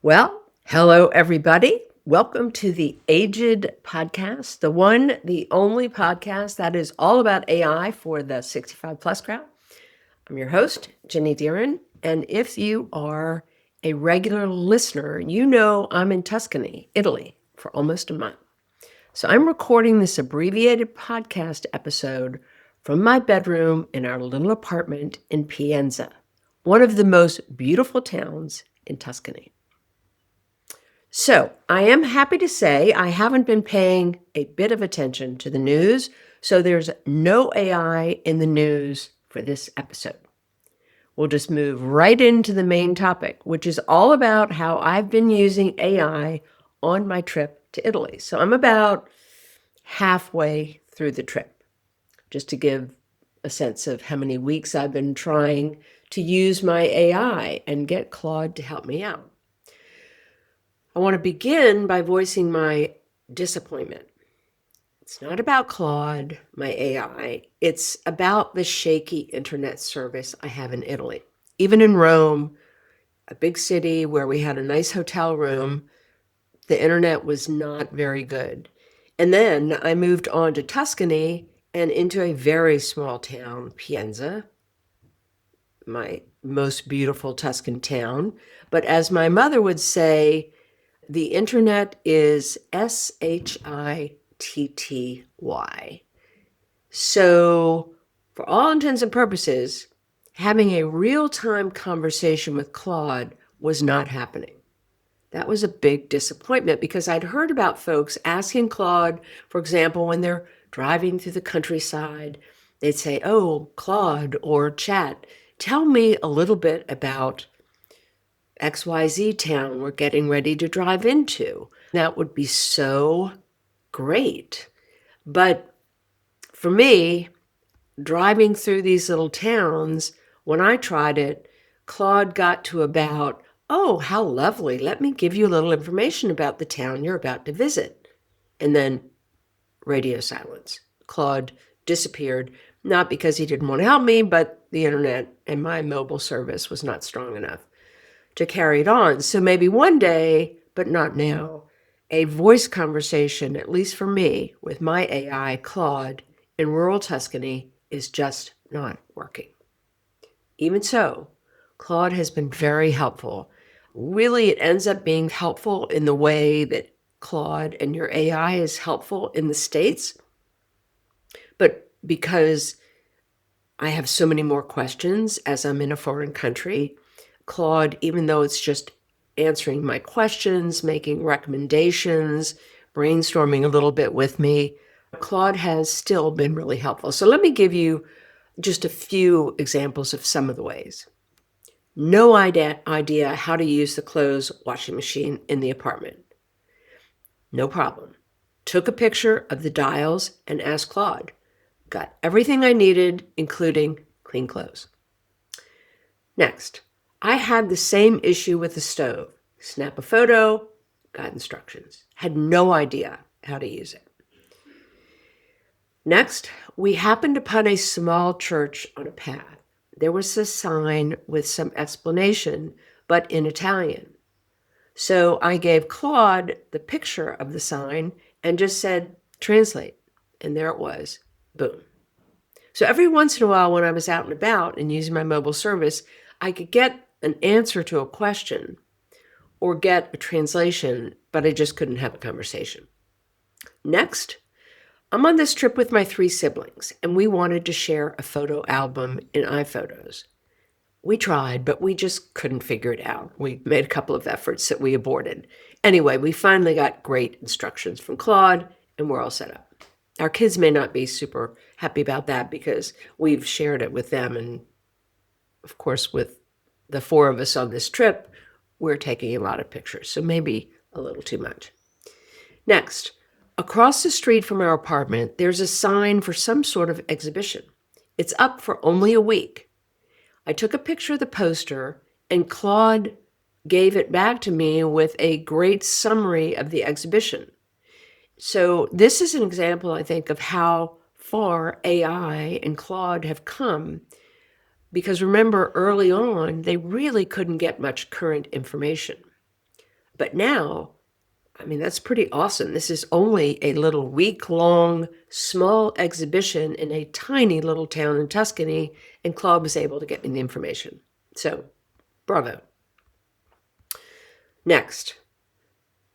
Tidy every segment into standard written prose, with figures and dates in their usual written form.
Well, hello, everybody. Welcome to the Aged Podcast, the one, the only podcast that is all about AI for the 65 plus crowd. I'm your host, Jenny Deeren. And if you are a regular listener, you know I'm in Tuscany, Italy, for almost a month. So I'm recording this abbreviated podcast episode from my bedroom in our little apartment in Pienza, one of the most beautiful towns in Tuscany. So I am happy to say I haven't been paying a bit of attention to the news, so there's no AI in the news for this episode. We'll just move right into the main topic, which is all about how I've been using AI on my trip to Italy. So I'm about halfway through the trip, just to give a sense of how many weeks I've been trying to use my AI and get Claude to help me out. I want to begin by voicing my disappointment. It's not about Claude, my AI. It's about the shaky internet service I have in Italy. Even in Rome, a big city where we had a nice hotel room, the internet was not very good. And then I moved on to Tuscany and into a very small town, Pienza, my most beautiful Tuscan town. But as my mother would say, the internet is SHITTY. So, for all intents and purposes, having a real-time conversation with Claude was not happening. That was a big disappointment because I'd heard about folks asking Claude, for example, when they're driving through the countryside, they'd say, "Oh, Claude or Chat, tell me a little bit about XYZ town we're getting ready to drive into." That would be so great. But for me, driving through these little towns, when I tried it, Claude got to about, "Oh, how lovely. Let me give you a little information about the town you're about to visit." And then radio silence. Claude disappeared, not because he didn't want to help me, but the internet and my mobile service was not strong enough to carry it on. So maybe one day, but not now, a voice conversation, at least for me, with my AI, Claude, in rural Tuscany is just not working. Even so, Claude has been very helpful. Really, it ends up being helpful in the way that Claude and your AI is helpful in the States. But because I have so many more questions as I'm in a foreign country, Claude, even though it's just answering my questions, making recommendations, brainstorming a little bit with me, Claude has still been really helpful. So let me give you just a few examples of some of the ways. No idea how to use the clothes washing machine in the apartment. No problem. Took a picture of the dials and asked Claude. Got everything I needed, including clean clothes. Next, I had the same issue with the stove. Snap a photo, got instructions. Had no idea how to use it. Next, we happened upon a small church on a path. There was a sign with some explanation, but in Italian. So I gave Claude the picture of the sign and just said, "Translate." And there it was. Boom. So every once in a while when I was out and about and using my mobile service, I could get an answer to a question or get a translation, but I just couldn't have a conversation. Next, I'm on this trip with my 3 siblings, and we wanted to share a photo album in iPhotos. We tried, but we just couldn't figure it out. We made a couple of efforts that we aborted. Anyway, we finally got great instructions from Claude, and we're all set up. Our kids may not be super happy about that because we've shared it with them. And of course, with the 4 of us on this trip, we're taking a lot of pictures, so maybe a little too much. Next, across the street from our apartment, there's a sign for some sort of exhibition. It's up for only a week. I took a picture of the poster, and Claude gave it back to me with a great summary of the exhibition. So this is an example, I think, of how far AI and Claude have come, because remember, early on, they really couldn't get much current information. But now, I mean, that's pretty awesome. This is only a little week-long small exhibition in a tiny little town in Tuscany, and Claude was able to get me the information. So, bravo. Next,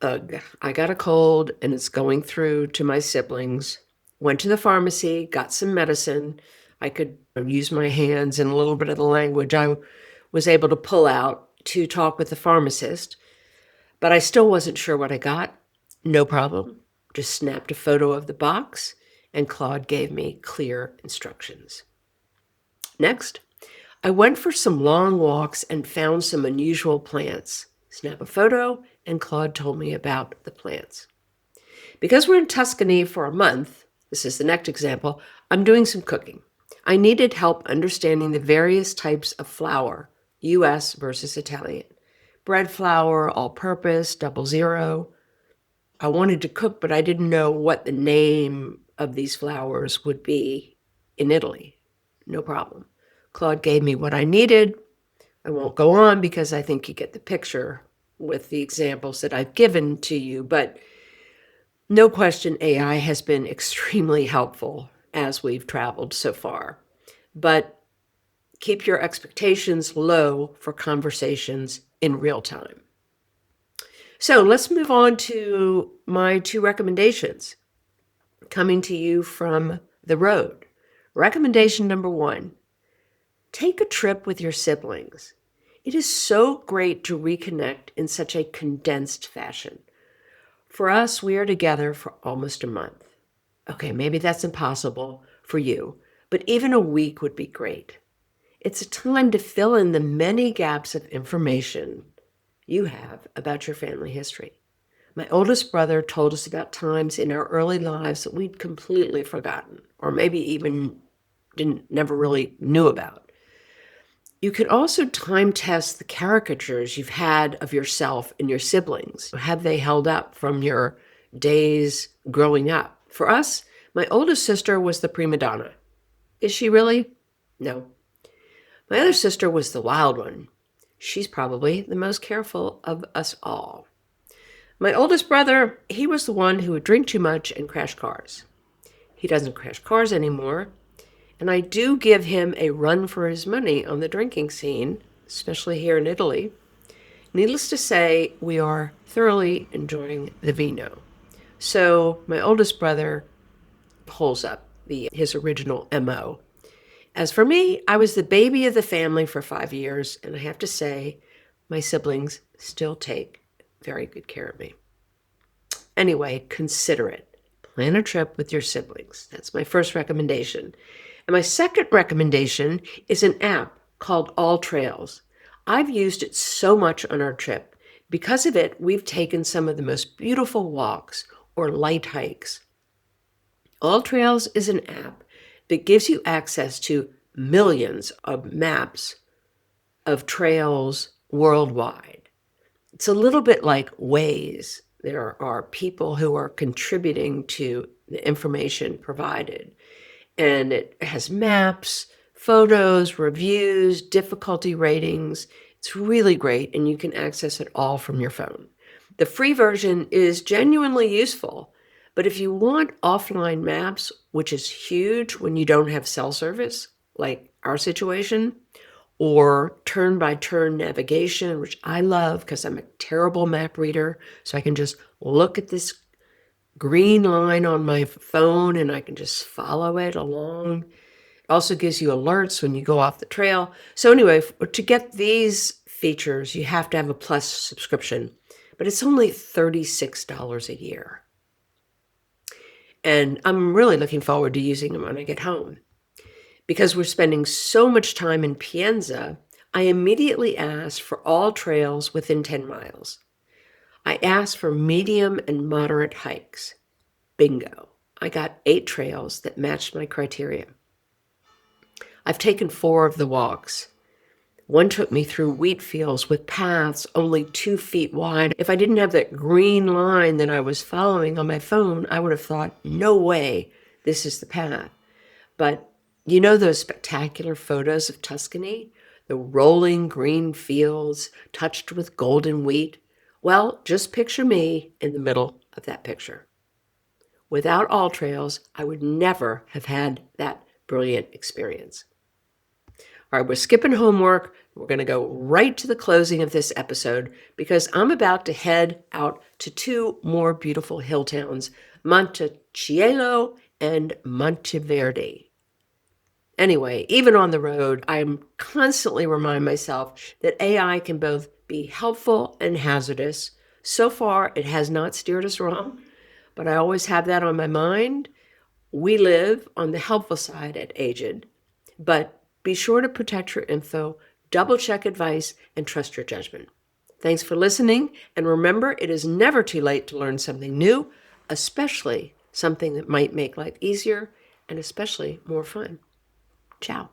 ugh, I got a cold and it's going through to my siblings. Went to the pharmacy, got some medicine. I could use my hands and a little bit of the language I was able to pull out to talk with the pharmacist, but I still wasn't sure what I got. No problem. Just snapped a photo of the box and Claude gave me clear instructions. Next, I went for some long walks and found some unusual plants. Snap a photo and Claude told me about the plants. Because we're in Tuscany for a month, this is the next example, I'm doing some cooking. I needed help understanding the various types of flour, US versus Italian. Bread flour, all-purpose, 00. I wanted to cook, but I didn't know what the name of these flours would be in Italy. No problem. Claude gave me what I needed. I won't go on because I think you get the picture with the examples that I've given to you, but no question AI has been extremely helpful as we've traveled so far. But keep your expectations low for conversations in real time. So let's move on to my 2 recommendations coming to you from the road. Recommendation number 1, take a trip with your siblings. It is so great to reconnect in such a condensed fashion. For us, we are together for almost a month. Okay, maybe that's impossible for you, but even a week would be great. It's a time to fill in the many gaps of information you have about your family history. My oldest brother told us about times in our early lives that we'd completely forgotten, or maybe even never really knew about. You can also time test the caricatures you've had of yourself and your siblings. Have they held up from your days growing up? For us, my oldest sister was the prima donna. Is she really? No. My other sister was the wild one. She's probably the most careful of us all. My oldest brother, he was the one who would drink too much and crash cars. He doesn't crash cars anymore, and I do give him a run for his money on the drinking scene, especially here in Italy. Needless to say, we are thoroughly enjoying the vino. So my oldest brother pulls up his original MO. As for me, I was the baby of the family for 5 years, and I have to say, my siblings still take very good care of me. Anyway, consider it. Plan a trip with your siblings. That's my first recommendation. And my second recommendation is an app called AllTrails. I've used it so much on our trip. Because of it, we've taken some of the most beautiful walks or light hikes. AllTrails is an app that gives you access to millions of maps of trails worldwide. It's a little bit like Waze. There are people who are contributing to the information provided. And it has maps, photos, reviews, difficulty ratings. It's really great, and you can access it all from your phone. The free version is genuinely useful, but if you want offline maps, which is huge when you don't have cell service, like our situation, or turn-by-turn navigation, which I love because I'm a terrible map reader, so I can just look at this green line on my phone and I can just follow it along. It also gives you alerts when you go off the trail. So anyway, to get these features, you have to have a Plus subscription, but it's only $36 a year. And I'm really looking forward to using them when I get home. Because we're spending so much time in Pienza, I immediately asked for all trails within 10 miles. I asked for medium and moderate hikes. Bingo. I got 8 trails that matched my criteria. I've taken 4 of the walks. One took me through wheat fields with paths only 2 feet wide. If I didn't have that green line that I was following on my phone, I would have thought, no way, this is the path. But you know those spectacular photos of Tuscany? The rolling green fields touched with golden wheat? Well, just picture me in the middle of that picture. Without AllTrails, I would never have had that brilliant experience. All right, we're skipping homework. We're going to go right to the closing of this episode because I'm about to head out to two more beautiful hill towns, Montechielo and Monteverde. Anyway, even on the road, I'm constantly remind myself that AI can both be helpful and hazardous. So far, it has not steered us wrong, but I always have that on my mind. We live on the helpful side at Aged, but be sure to protect your info, double check advice, and trust your judgment. Thanks for listening, and remember, it is never too late to learn something new, especially something that might make life easier and especially more fun. Ciao.